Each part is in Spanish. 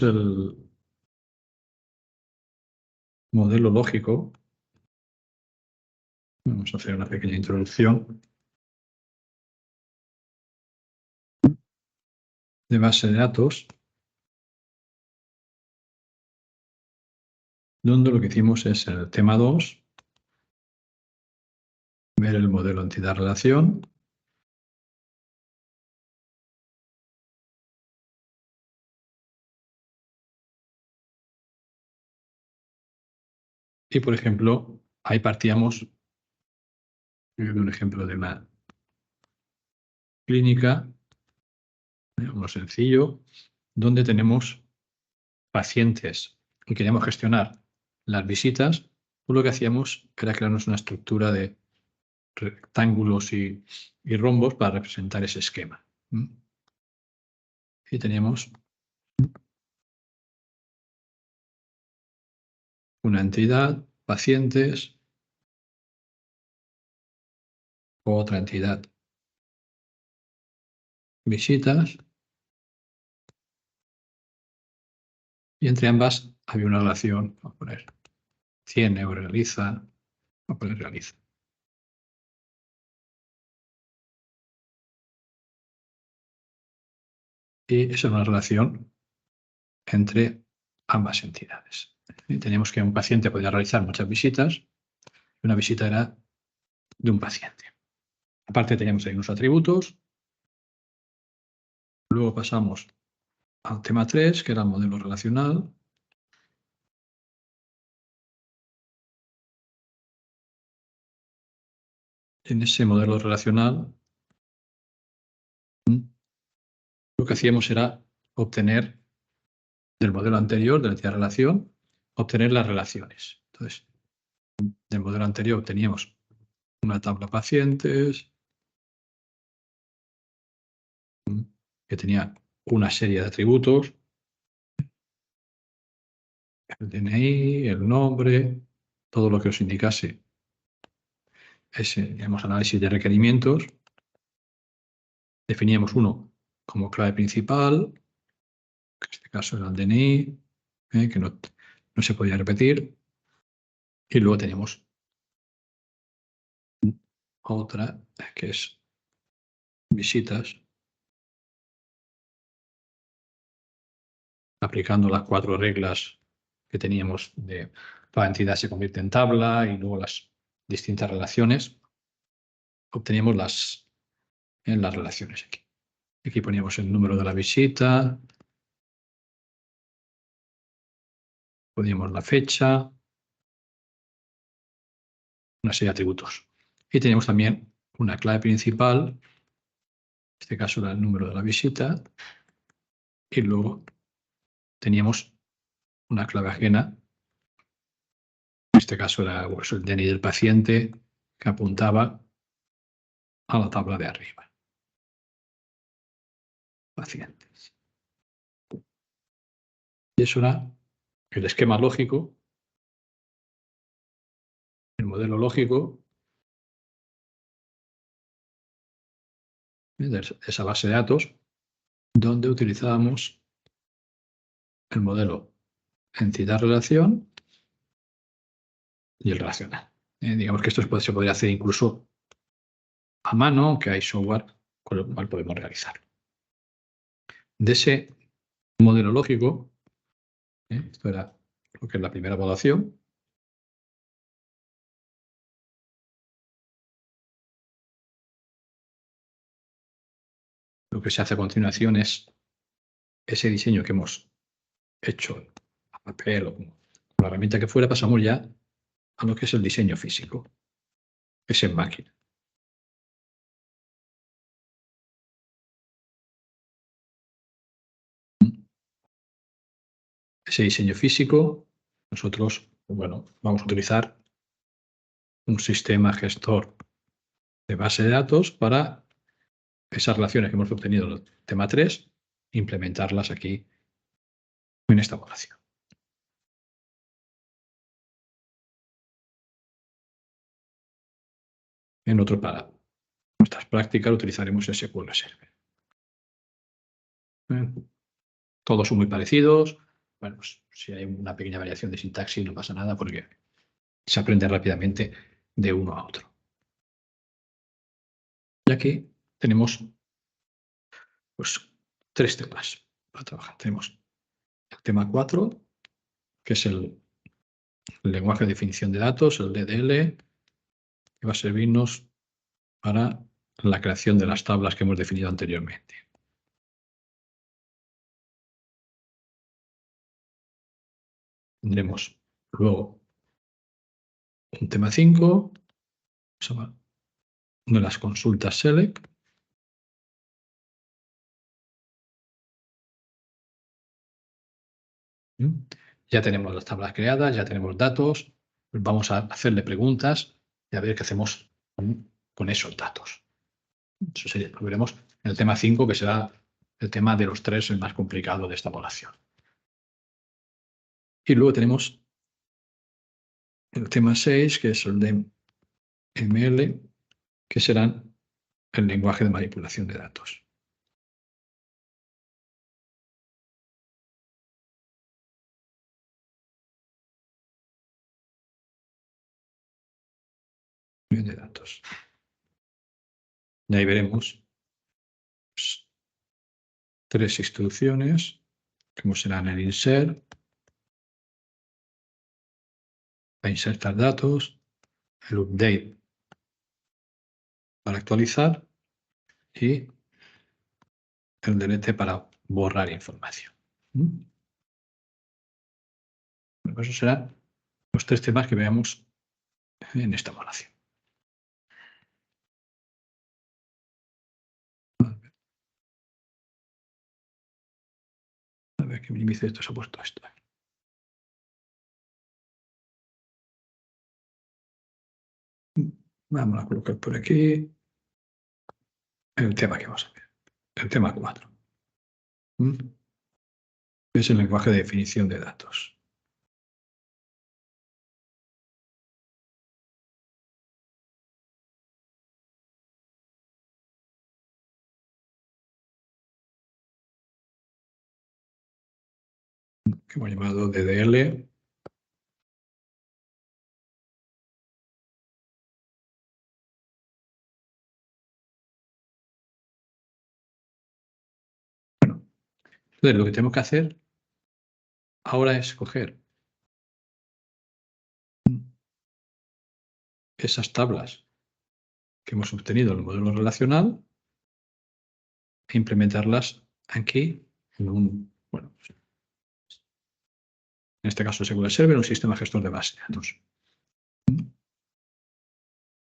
el modelo lógico. Vamos a hacer una pequeña introducción de base de datos, donde lo que hicimos es en el tema 2 ver el modelo entidad-relación. Y, por ejemplo, ahí partíamos de un ejemplo de una clínica, uno sencillo, donde tenemos pacientes y queríamos gestionar las visitas, pues lo que hacíamos era crearnos una estructura de rectángulos y rombos para representar ese esquema. Y teníamos una entidad, pacientes, otra entidad, visitas, y entre ambas había una relación, vamos a poner 100 euros realiza, vamos a poner realiza. Y esa es una relación entre ambas entidades. Y teníamos que un paciente podía realizar muchas visitas, y una visita era de un paciente. Aparte teníamos ahí unos atributos. Luego pasamos al tema 3, que era el modelo relacional. En ese modelo relacional, lo que hacíamos era obtener del modelo anterior, de la entidad relación, obtener las relaciones. Entonces, del modelo anterior obteníamos una tabla pacientes, que tenía una serie de atributos, el DNI, el nombre, todo lo que os indicase ese, digamos, análisis de requerimientos. Definíamos uno como clave principal, que en este caso era el DNI, que no se podía repetir. Y luego tenemos otra, que es visitas, aplicando las 4 reglas que teníamos de cada entidad se convierte en tabla y luego las distintas relaciones, obteníamos las relaciones aquí. Aquí poníamos el número de la visita, poníamos la fecha, una serie de atributos. Y teníamos también una clave principal, en este caso era el número de la visita, y luego teníamos una clave ajena, en este caso era el DNI del paciente, que apuntaba a la tabla de arriba. Pacientes. Y eso era el esquema lógico, el modelo lógico de esa base de datos, donde utilizábamos el modelo entidad-relación y el relacional. Digamos que esto se podría hacer incluso a mano, que hay software con el cual podemos realizarlo. De ese modelo lógico, esto era lo que es la primera evaluación. Lo que se hace a continuación es ese diseño que hemos hecho a papel o con la herramienta que fuera, pasamos ya a lo que es el diseño físico, es en máquina. Ese diseño físico, nosotros, bueno, vamos a utilizar un sistema gestor de base de datos para esas relaciones que hemos obtenido en el tema 3, implementarlas aquí en esta evaluación. En otro, para nuestras prácticas, utilizaremos SQL Server. todos son muy parecidos. Bueno, pues si hay una pequeña variación de sintaxis no pasa nada porque se aprende rápidamente de uno a otro. Y aquí tenemos pues, 3 temas para trabajar. Tenemos el tema 4, que es el lenguaje de definición de datos, el DDL, que va a servirnos para la creación de las tablas que hemos definido anteriormente. Tendremos luego un tema 5, de las consultas select. Ya tenemos las tablas creadas, ya tenemos datos. Vamos a hacerle preguntas y a ver qué hacemos con esos datos. Eso sería, lo veremos en el tema 5, que será el tema de los 3, el más complicado de esta evaluación. Y luego tenemos el tema 6, que es el de ML, que serán el lenguaje de manipulación de datos. De datos. Y ahí veremos pues, 3 instrucciones, como serán el insert, para insertar datos, el update para actualizar y el delete para borrar información. Bueno, esos serán los 3 temas que veamos en esta evaluación. A ver qué índice de esto se ha puesto esto. Vamos a colocar por aquí el tema que vamos a ver. El tema 4. Es el lenguaje de definición de datos. Que hemos llamado DDL. Bueno, entonces lo que tenemos que hacer ahora es coger esas tablas que hemos obtenido en el modelo relacional e implementarlas aquí en un, bueno, en este caso SQL Server, un sistema gestor de base de datos.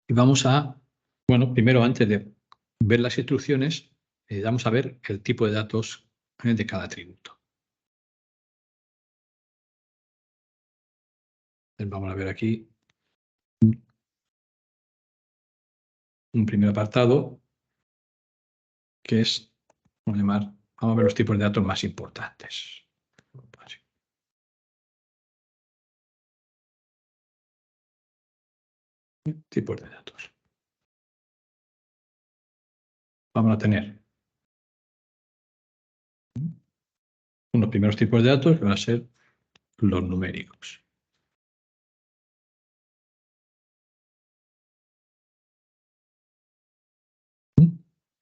Y vamos a, bueno, primero antes de ver las instrucciones, vamos a ver el tipo de datos de cada atributo. Entonces vamos a ver aquí un primer apartado que es, vamos a ver los tipos de datos más importantes. Tipos de datos. Vamos a tener unos primeros tipos de datos que van a ser los numéricos.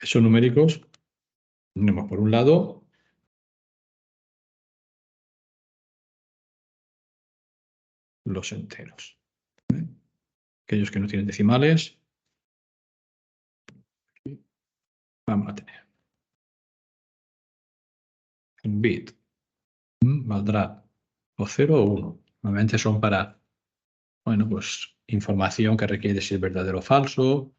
Esos numéricos tenemos por un lado los enteros. Aquellos que no tienen decimales, vamos a tener un bit valdrá o 0 o 1. Normalmente son para, bueno, pues información que requiere si es verdadero o falso,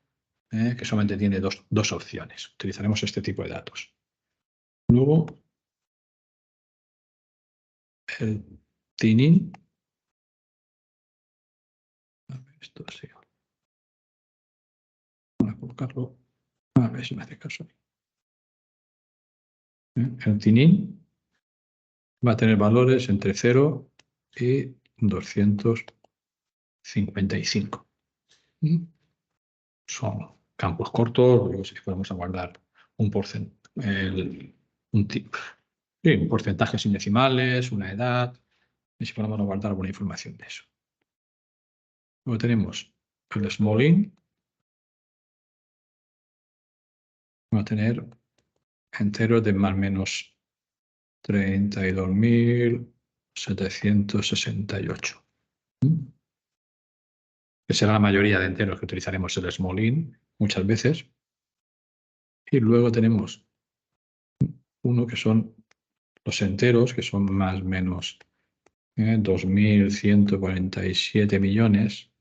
que solamente tiene dos opciones. Utilizaremos este tipo de datos. Luego, el tinin. Esto así. Voy a colocarlo. A ver si me hace caso. El tinin va a tener valores entre 0 y 255. Son campos cortos, luego si podemos guardar un tip. Sí, un porcentaje sin decimales, una edad, y si podemos guardar alguna información de eso. Luego tenemos el small int. Vamos a tener enteros de más o menos 32.768. Que será la mayoría de enteros que utilizaremos el small int muchas veces. Y luego tenemos uno que son los enteros, que son más o menos 2.147 millones.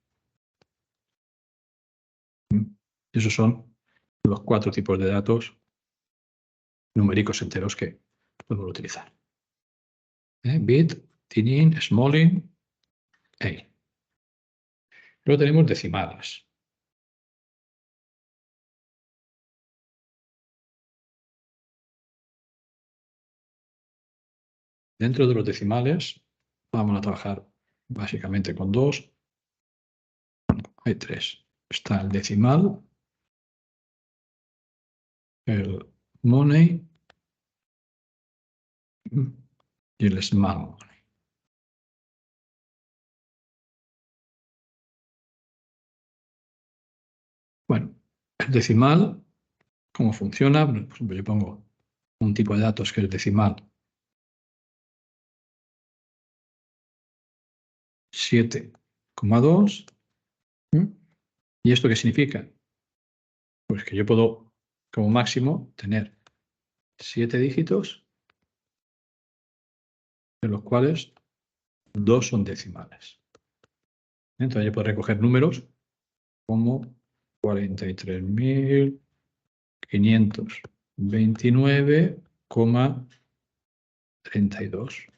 Y esos son los 4 tipos de datos numéricos enteros que podemos utilizar. Bit, tinin, small int, A. Luego tenemos decimales. Dentro de los decimales vamos a trabajar básicamente con dos. Hay tres. Está el decimal, el money y el small money. Bueno, el decimal, ¿cómo funciona? Por ejemplo, yo pongo un tipo de datos que es decimal 7,2. ¿Y esto qué significa? Pues que yo puedo, como máximo, tener 7 dígitos, de los cuales 2 son decimales. Entonces yo puedo recoger números como 43.529,32.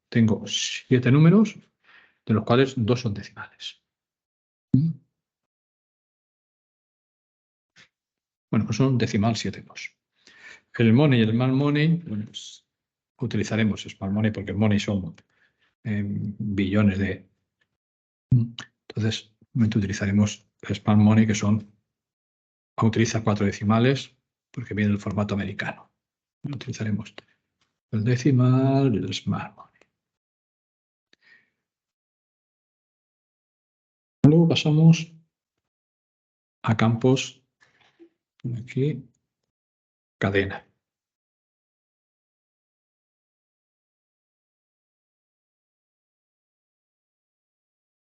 Tengo 7 números, de los cuales 2 son decimales. Bueno, pues son decimal 7,2. El money y el small money, bueno, pues utilizaremos small money porque el money son billones de... Entonces, utilizaremos el small money, que son... Utiliza 4 decimales porque viene del formato americano. Utilizaremos el decimal y el small money. Luego pasamos a campos, aquí, cadena.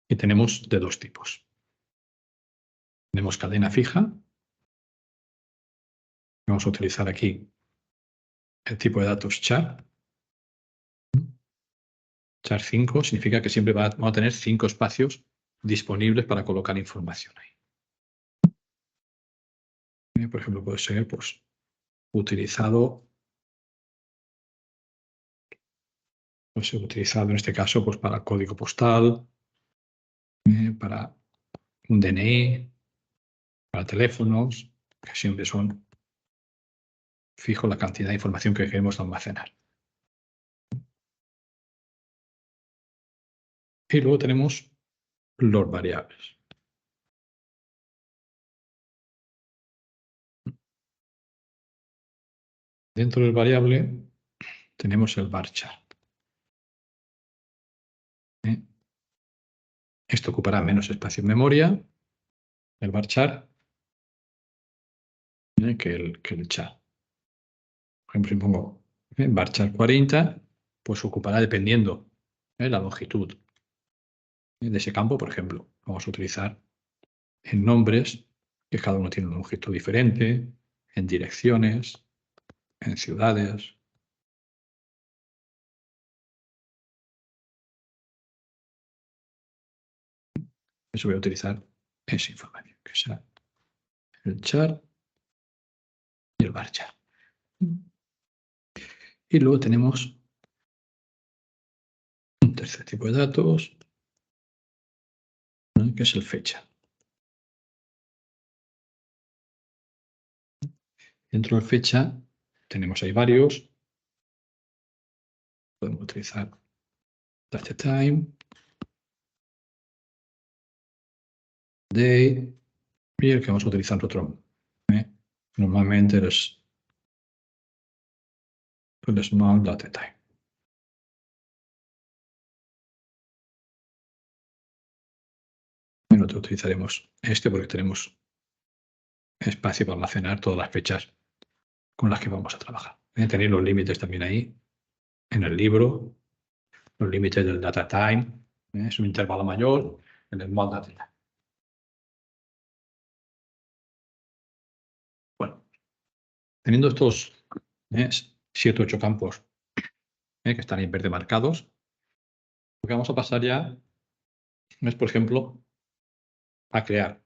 Y tenemos de dos tipos. Tenemos cadena fija. Vamos a utilizar aquí el tipo de datos char. Char 5 significa que siempre vamos a tener 5 espacios disponibles para colocar información ahí. Por ejemplo, puede ser pues, utilizado en este caso pues, para código postal, para un DNI, para teléfonos, que siempre son fijo la cantidad de información que queremos almacenar. Y luego tenemos los variables. Dentro del variable tenemos el varchar. Esto ocupará menos espacio en memoria, el varchar, que el char. Por ejemplo, si pongo varchar 40, pues ocupará dependiendo la longitud de ese campo. Por ejemplo, vamos a utilizar en nombres, que cada uno tiene una longitud diferente, en direcciones, en ciudades. Eso voy a utilizar esa información, que sea el char y el varchar. Y luego tenemos un tercer tipo de datos, que es el fecha. Dentro del fecha tenemos ahí varios. Podemos utilizar DateTime, Date y el que vamos a utilizar nosotros. Normalmente es el small data type. Nosotros utilizaremos este porque tenemos espacio para almacenar todas las fechas con las que vamos a trabajar. Tenéis los límites también ahí, en el libro, los límites del data time, es un intervalo mayor, el small data time. Bueno, teniendo estos 7 o 8 campos que están en verde marcados, lo que vamos a pasar ya es, por ejemplo, a crear.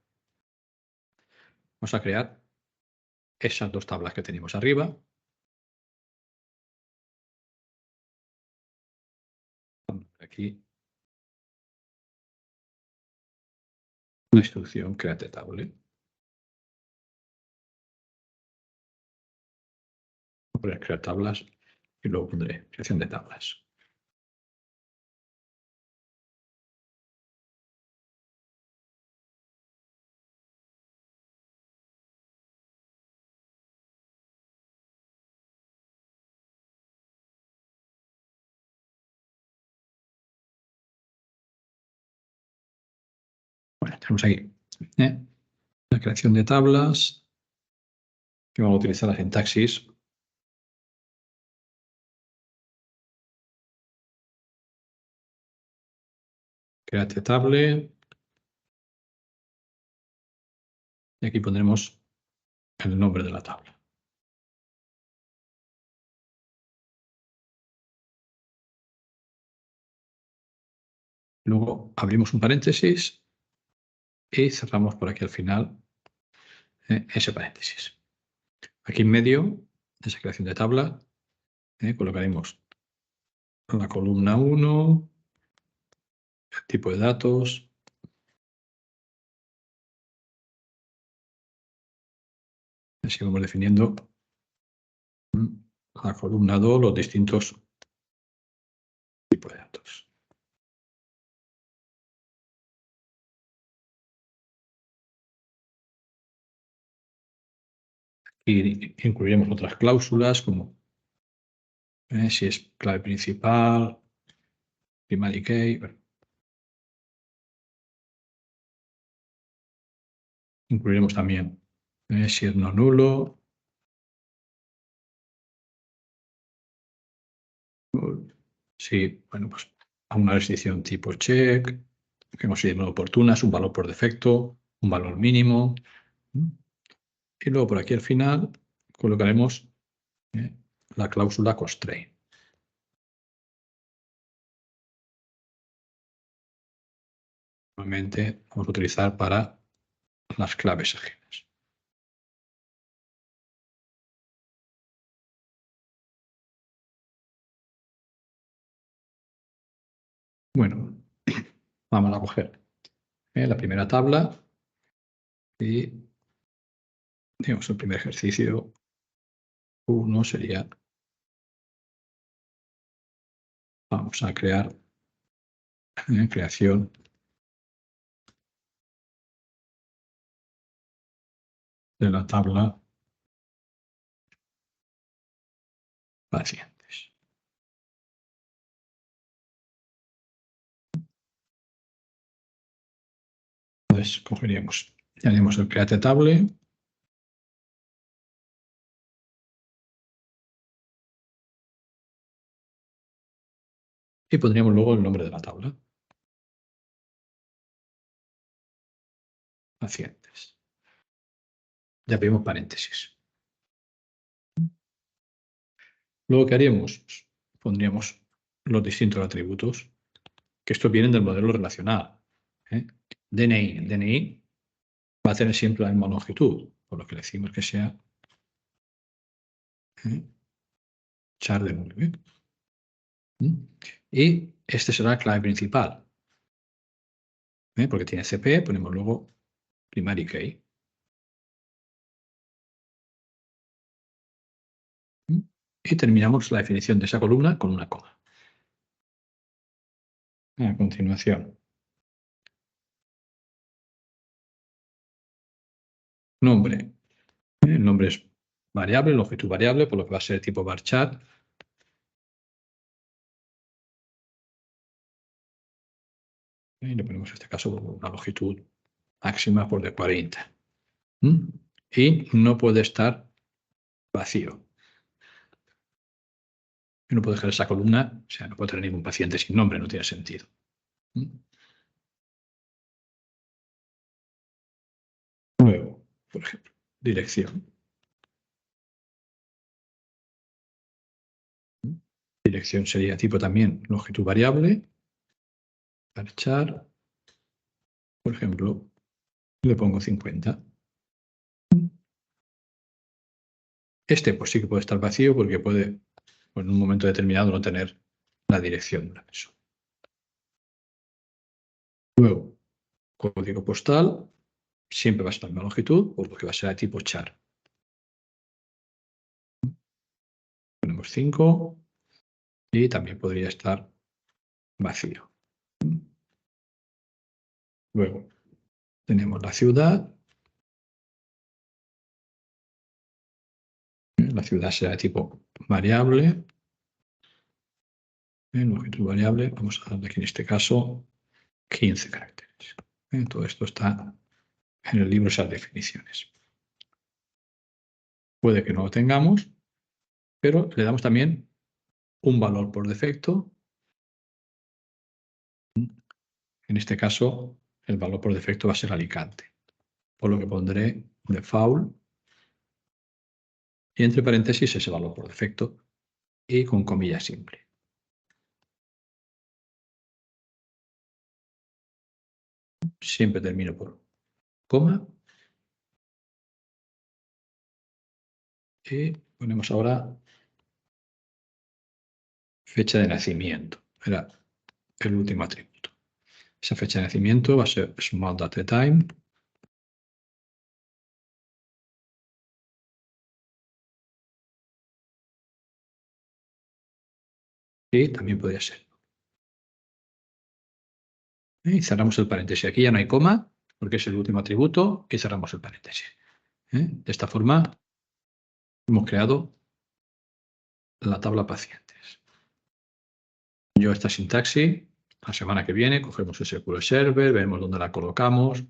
Vamos a crear esas 2 tablas que tenemos arriba. Aquí la instrucción create table. Voy a poner crear tablas y luego pondré creación de tablas. Bueno, tenemos aquí la creación de tablas, que vamos a utilizar la sintaxis create table, y aquí pondremos el nombre de la tabla. Luego abrimos un paréntesis y cerramos por aquí al final ese paréntesis. Aquí en medio de esa creación de tabla colocaremos la columna 1, el tipo de datos, así vamos definiendo la columna 2, los distintos tipos de datos. Y incluiremos otras cláusulas como si es clave principal, primary key. Bueno. Incluiremos también si es no nulo. Si, bueno, pues a una restricción tipo check, que consideremos oportuna, es un valor por defecto, un valor mínimo. Y luego por aquí al final colocaremos la cláusula constraint. Normalmente vamos a utilizar para las claves ajenas. Bueno, vamos a coger la primera tabla y digamos el primer ejercicio 1 sería, vamos a crear creación de la tabla pacientes. Entonces cogeríamos, añadimos el create table y pondríamos luego el nombre de la tabla. Pacientes. Ya abrimos paréntesis. Luego, ¿qué haríamos? Pues pondríamos los distintos atributos, que estos vienen del modelo relacional. DNI. El DNI va a tener siempre la misma longitud, por lo que le decimos que sea char de 9. Y este será la clave principal. Porque tiene CP, ponemos luego primary key. Y terminamos la definición de esa columna con una coma. A continuación, nombre. El nombre es variable, longitud variable, por lo que va a ser tipo varchar. Y le ponemos en este caso una longitud máxima por de 40. ¿Mm? Y no puede estar vacío. No puede dejar esa columna, o sea, no puede tener ningún paciente sin nombre, no tiene sentido. ¿Mm? Luego, por ejemplo, dirección. ¿Mm? Dirección sería tipo también longitud variable. Char, por ejemplo, le pongo 50. Este pues sí que puede estar vacío porque puede pues, en un momento determinado no tener la dirección de la persona. Luego, código postal, siempre va a estar en la longitud, por lo que va a ser de tipo char. Ponemos 5 y también podría estar vacío. Luego, tenemos la ciudad. La ciudad será de tipo variable. Longitud variable, vamos a darle aquí en este caso 15 caracteres. Todo esto está en el libro, esas definiciones. Puede que no lo tengamos, pero le damos también un valor por defecto. En este caso, el valor por defecto va a ser Alicante, por lo que pondré default y entre paréntesis ese valor por defecto y con comilla simple. Siempre termino por coma y ponemos ahora fecha de nacimiento. Era el último atributo. Esa fecha de nacimiento va a ser small.datetime. Y también podría ser. Y cerramos el paréntesis. Aquí ya no hay coma, porque es el último atributo, y cerramos el paréntesis. De esta forma, hemos creado la tabla pacientes. Yo esta sintaxis, la semana que viene, cogemos el SQL Server, vemos dónde la colocamos,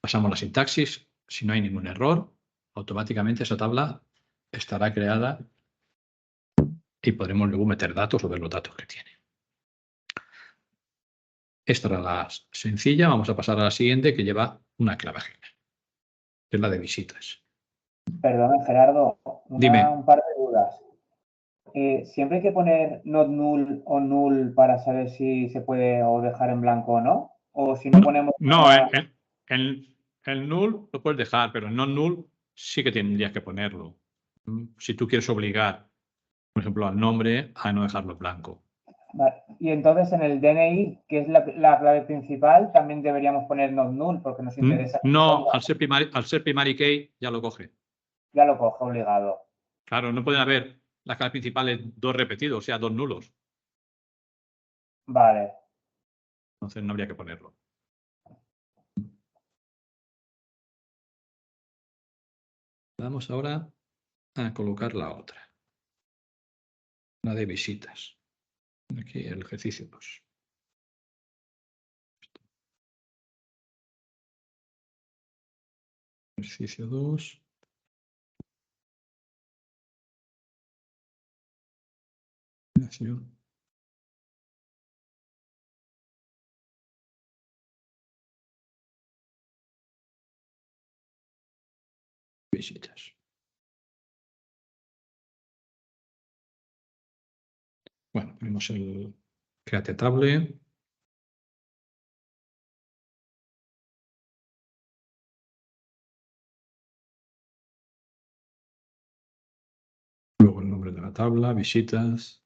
pasamos la sintaxis, si no hay ningún error, automáticamente esa tabla estará creada y podremos luego meter datos o ver los datos que tiene. Esta era la sencilla, vamos a pasar a la siguiente que lleva una clave ajena, que es la de visitas. Perdona, Gerardo, Dime. un par de dudas. ¿Siempre hay que poner not null o null para saber si se puede o dejar en blanco o no? O si no ponemos... No, el null lo puedes dejar, pero el no null sí que tendrías que ponerlo. Si tú quieres obligar, por ejemplo, al nombre a no dejarlo blanco. Vale. Y entonces en el DNI, que es la clave principal, también deberíamos poner not null porque nos interesa. No, al ser primary key ya lo coge. Ya lo coge obligado. Claro, no pueden haber las claves principales dos repetidos, o sea, dos nulos. Vale. Entonces no habría que ponerlo. Vamos ahora a colocar la otra. La de visitas. Aquí el ejercicio 2. Ejercicio 2. Visitas. Bueno, tenemos el create table. Luego el nombre de la tabla, visitas.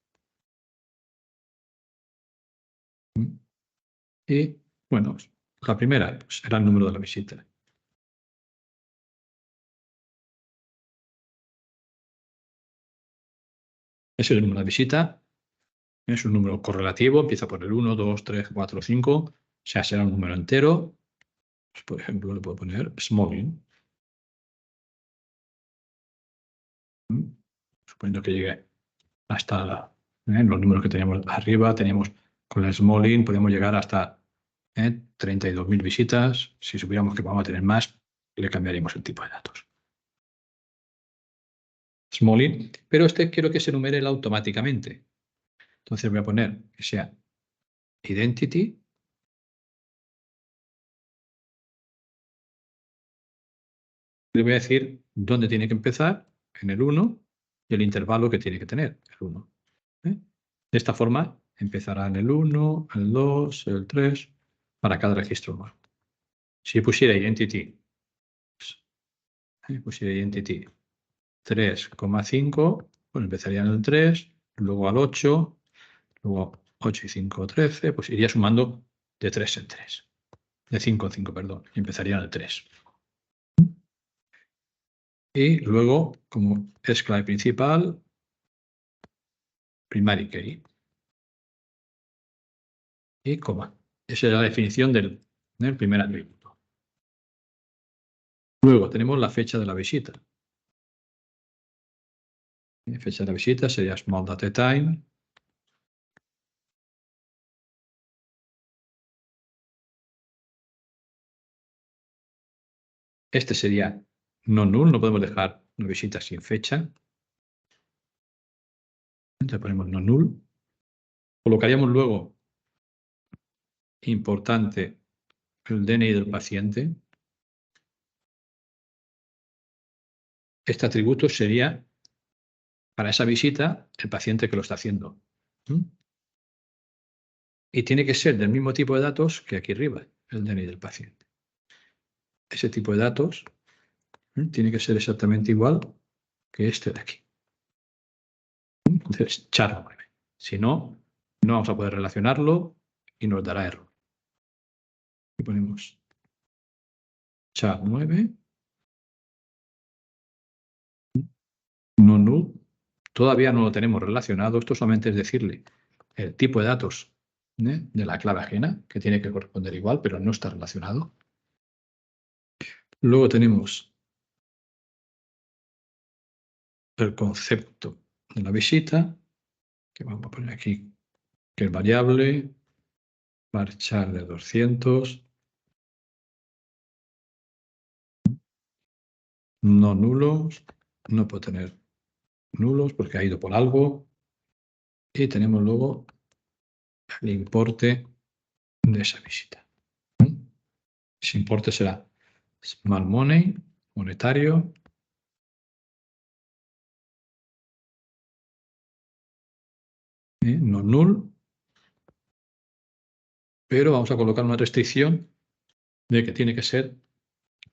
Y, bueno, la primera pues, era el número de la visita. Ese es el número de visita. Es un número correlativo, empieza por el 1, 2, 3, 4, 5. O sea, será un número entero. Pues, por ejemplo, le puedo poner smalling. Suponiendo que llegue hasta los números que teníamos arriba, teníamos Con el Smallin podemos llegar hasta 32.000 visitas. Si supiéramos que vamos a tener más, le cambiaríamos el tipo de datos. Smallin, pero este quiero que se enumere él automáticamente. Entonces voy a poner que sea identity. Le voy a decir dónde tiene que empezar, en el 1, y el intervalo que tiene que tener, el 1. De esta forma empezará en el 1, el 2, el 3, para cada registro nuevo. Si pusiera identity, pusiera identity 3,5, pues empezaría en el 3, luego al 8, luego 8 y 5, 13, pues iría sumando de 3 en 3. De 5 en 5, perdón, y empezaría en el 3. Y luego, como es clave principal, primary key. Y coma. Esa es la definición del primer atributo. Luego tenemos la fecha de la visita. La fecha de la visita sería small date time. Este sería no null, no podemos dejar una visita sin fecha. Entonces ponemos no null. Colocaríamos luego, importante, el DNI del paciente. Este atributo sería, para esa visita, el paciente que lo está haciendo. Y tiene que ser del mismo tipo de datos que aquí arriba, el DNI del paciente. Ese tipo de datos tiene que ser exactamente igual que este de aquí. Entonces, char 9. Si no, no vamos a poder relacionarlo y nos dará error. Y ponemos char 9. No null. Todavía no lo tenemos relacionado. Esto solamente es decirle el tipo de datos de la clave ajena, que tiene que corresponder igual, pero no está relacionado. Luego tenemos el concepto de la visita, que vamos a poner aquí, que es variable, varchar de 200, no nulos, no puedo tener nulos porque ha ido por algo. Y tenemos luego el importe de esa visita. Ese importe será small money, monetario, no null, pero vamos a colocar una restricción de que tiene que ser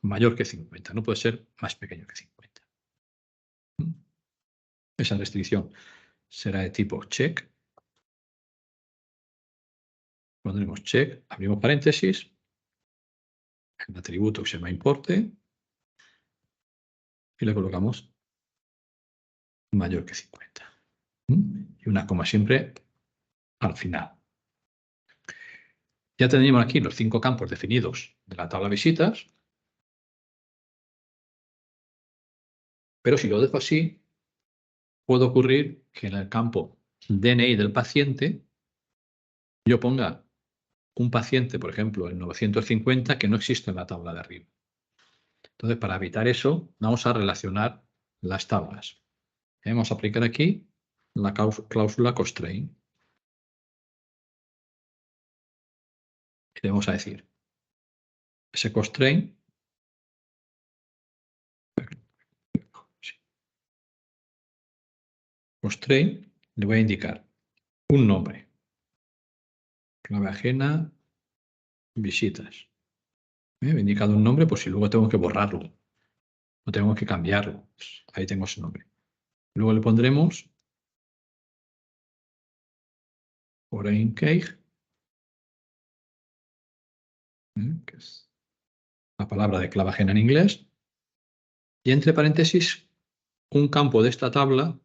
mayor que 50, no puede ser más pequeño que 50. Esa restricción será de tipo check. Pondremos check, abrimos paréntesis, el atributo que se llama importe, y le colocamos mayor que 50. Y una coma siempre al final. Ya tenemos aquí los 5 campos definidos de la tabla visitas, pero si lo dejo así, puede ocurrir que en el campo DNI del paciente yo ponga un paciente, por ejemplo, el 950, que no existe en la tabla de arriba. Entonces, para evitar eso, vamos a relacionar las tablas. Vamos a aplicar aquí la cláusula constraint. Y le vamos a decir, ese constraint le voy a indicar un nombre, clave ajena, visitas. Me he indicado un nombre por si luego tengo que borrarlo o tengo que cambiarlo. Pues ahí tengo ese nombre. Luego le pondremos foreign key, que es la palabra de clave ajena en inglés, y entre paréntesis un campo de esta tabla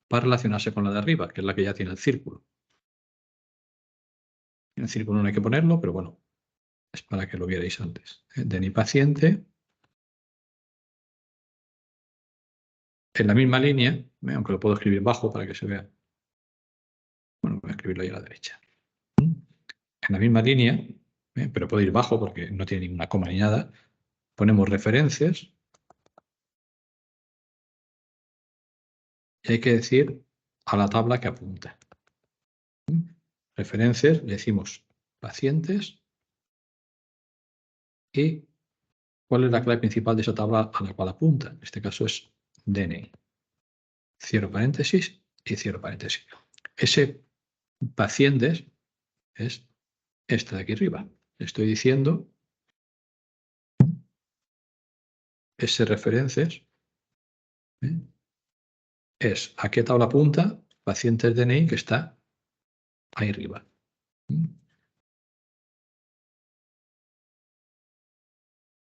para relacionarse con la de arriba, que es la que ya tiene el círculo. En el círculo no hay que ponerlo, pero bueno, es para que lo vierais antes. De mi paciente, en la misma línea, aunque lo puedo escribir bajo para que se vea. Bueno, voy a escribirlo ahí a la derecha. en la misma línea, pero puede ir bajo porque no tiene ninguna coma ni nada. Ponemos referencias y hay que decir a la tabla que apunta. Referencias, le decimos pacientes y cuál es la clave principal de esa tabla a la cual apunta. En este caso es DNI. Cierro paréntesis y cierro paréntesis. Ese pacientes es esta de aquí arriba. Le estoy diciendo ese referencias es a qué tabla apunta pacientes DNI que está ahí arriba.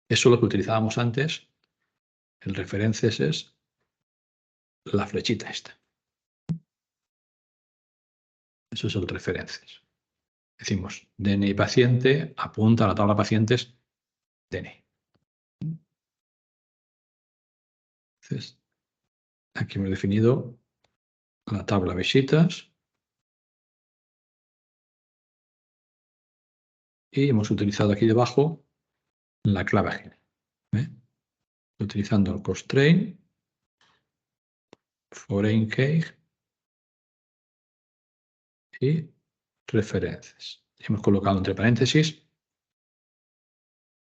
Eso es lo que utilizábamos antes. El referencias es la flechita esta. Eso es el referencias. Decimos DNI paciente apunta a la tabla pacientes DNI. Entonces, aquí hemos definido la tabla visitas y hemos utilizado aquí debajo la clave ajena. Utilizando el constraint, foreign key y referencias. Hemos colocado entre paréntesis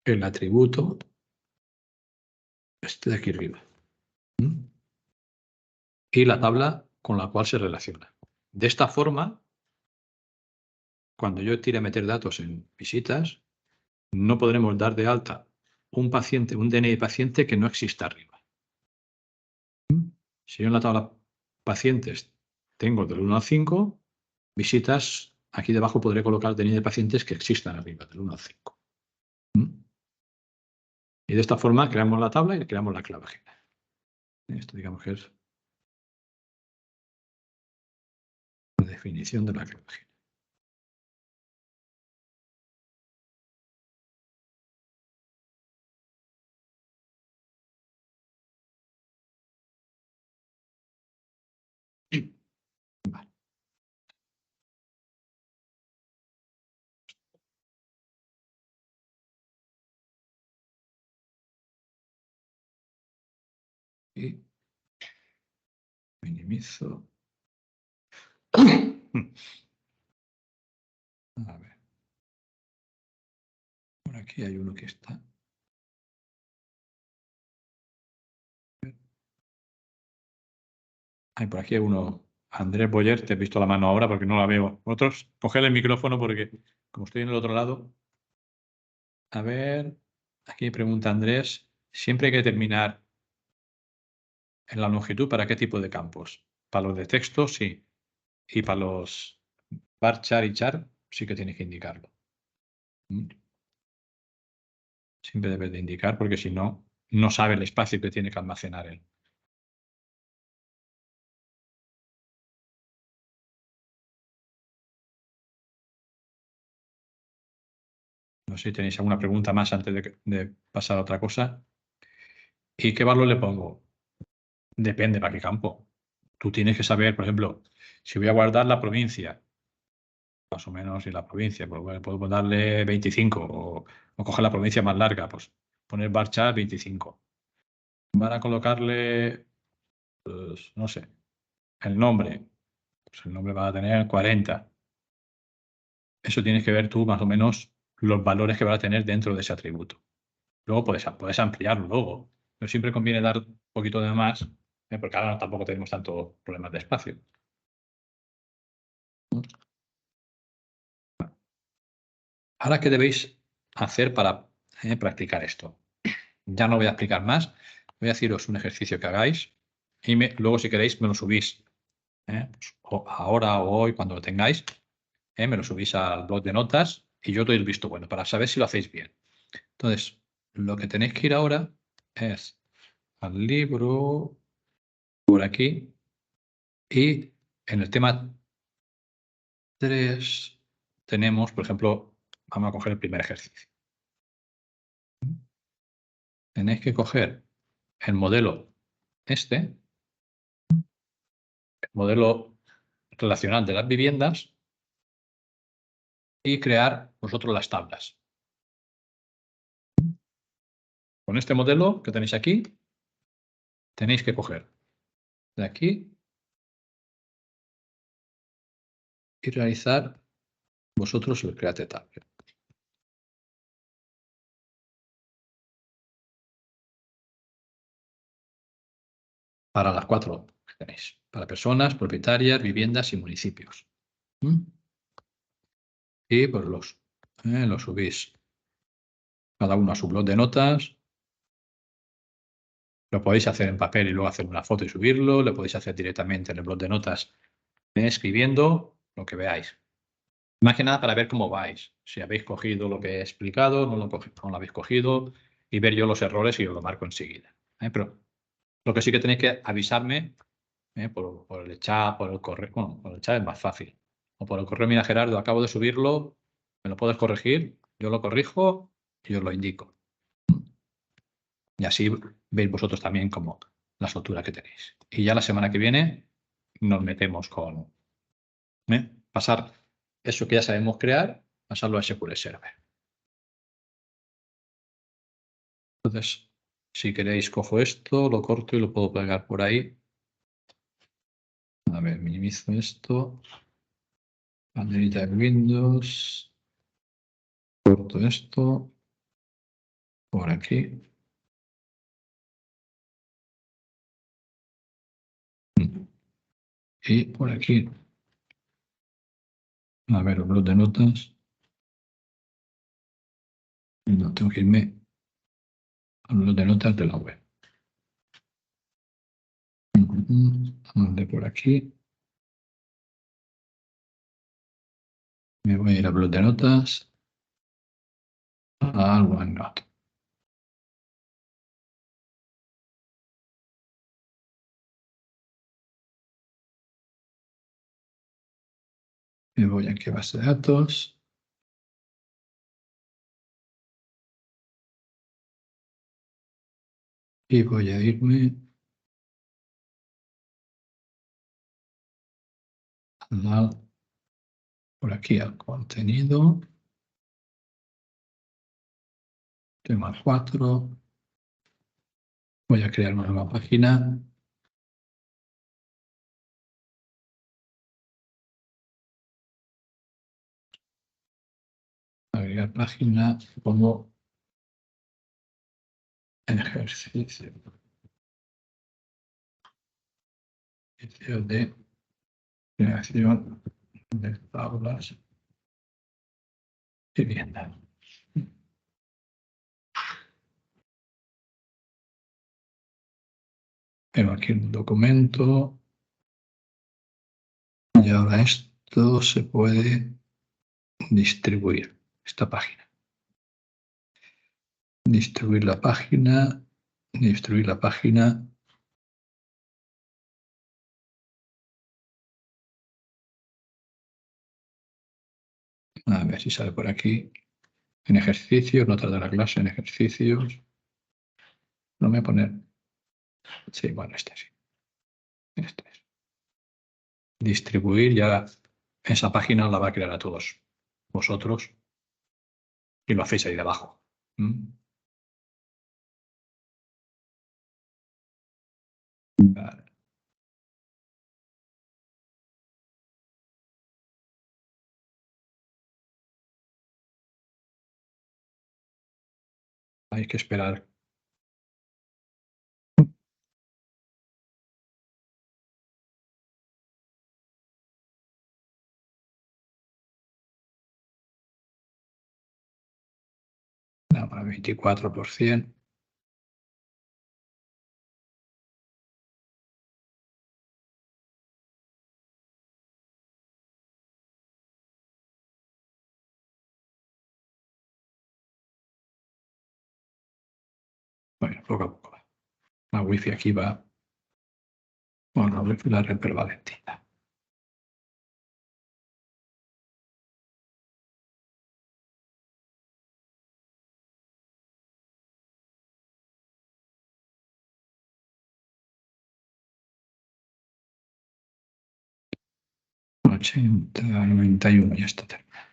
el atributo este de aquí arriba y la tabla con la cual se relaciona. De esta forma, cuando yo tire a meter datos en visitas, no podremos dar de alta un paciente, un DNI paciente que no exista arriba. Si yo en la tabla pacientes tengo del 1 al 5, visitas, aquí debajo podré colocar DNI de pacientes que existan arriba, del 1 al 5. Y de esta forma creamos la tabla y creamos la clave ajena. Esto digamos que es la definición de la clave ajena. Vale. Y minimizo. A ver. Por aquí hay uno que está. Hay por aquí hay uno. Andrés Boyer, te he visto la mano ahora porque no la veo. Otros, coged el micrófono porque como estoy en el otro lado. A ver, aquí pregunta Andrés. Siempre hay que terminar en la longitud para qué tipo de campos. Para los de texto, sí. Y para los varchar y char, sí que tienes que indicarlo. Siempre debes de indicar porque si no, no sabe el espacio que tiene que almacenar él. No sé si tenéis alguna pregunta más antes de pasar a otra cosa. ¿Y qué valor le pongo? Depende para qué campo. Tú tienes que saber, por ejemplo, si voy a guardar la provincia, más o menos, y la provincia, pues bueno, puedo darle 25 o coger la provincia más larga, pues poner varchar 25. Van a colocarle, pues, no sé, el nombre. Pues el nombre va a tener 40. Eso tienes que ver tú más o menos los valores que va a tener dentro de ese atributo. Luego puedes ampliarlo luego, pero siempre conviene dar un poquito de más, porque ahora tampoco tenemos tantos problemas de espacio. Ahora, ¿qué debéis hacer para practicar esto? Ya no voy a explicar más, voy a deciros un ejercicio que hagáis y luego si queréis me lo subís. Pues, ahora o hoy, cuando lo tengáis, me lo subís al blog de notas y yo doy el visto bueno para saber si lo hacéis bien. Entonces, lo que tenéis que ir ahora es al libro, por aquí, y en el tema 3 tenemos, por ejemplo, vamos a coger el primer ejercicio. Tenéis que coger el modelo el modelo relacional de las viviendas, y crear vosotros las tablas. Con este modelo que tenéis aquí, tenéis que coger de aquí y realizar vosotros el Create Tablet. Para las 4 que tenéis. Para personas, propietarias, viviendas y municipios. Y pues los subís cada uno a su blog de notas. Lo podéis hacer en papel y luego hacer una foto y subirlo. Lo podéis hacer directamente en el blog de notas escribiendo lo que veáis. Más que nada para ver cómo vais. Si habéis cogido lo que he explicado, no lo habéis cogido, y ver yo los errores y os lo marco enseguida. Pero lo que sí que tenéis que avisarme por el chat, por el correo. Bueno, por el chat es más fácil. O por el correo, mira Gerardo, acabo de subirlo, ¿me lo puedes corregir? Yo lo corrijo y os lo indico. Y así veis vosotros también como la soltura que tenéis. Y ya la semana que viene nos metemos con pasar eso que ya sabemos crear, pasarlo a SQL Server. Entonces, si queréis, cojo esto, lo corto y lo puedo pegar por ahí. A ver, minimizo esto. Banderita de Windows. Corto esto. Por aquí. Y por aquí. A ver, el blog de notas. No, tengo que irme al blog de notas de la web. De por aquí. Me voy a ir a blog de notas. Al OneNote. Me voy aquí a base de datos. Y voy a irme por aquí al contenido. Tema 4. Voy a crear una nueva página. Agregar página. Pongo ejercicio. Ejercicio de creación de tablas y vivienda. Tengo aquí un documento. Y ahora esto se puede distribuir, esta página. Distribuir la página. Distribuir la página. A ver si sale por aquí. En ejercicios, notas de la clase, en ejercicios. No me voy a poner. Sí, bueno, este sí. Este es. Distribuir, ya esa página la va a crear a todos vosotros y lo hacéis ahí debajo. Vale. Hay que esperar. No, para 24%. Bueno, poco a poco. La wifi aquí va. Bueno, la wifi la red prevalentita. $80, $91, ya está terminado.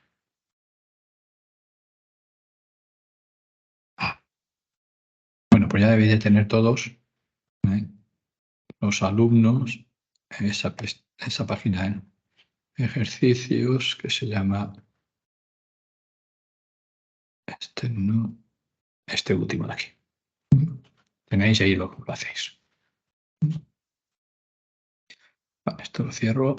pues ya debéis de tener todos los alumnos en esa página en ejercicios que se llama este último de aquí. Tenéis ahí lo hacéis. Vale, esto lo cierro.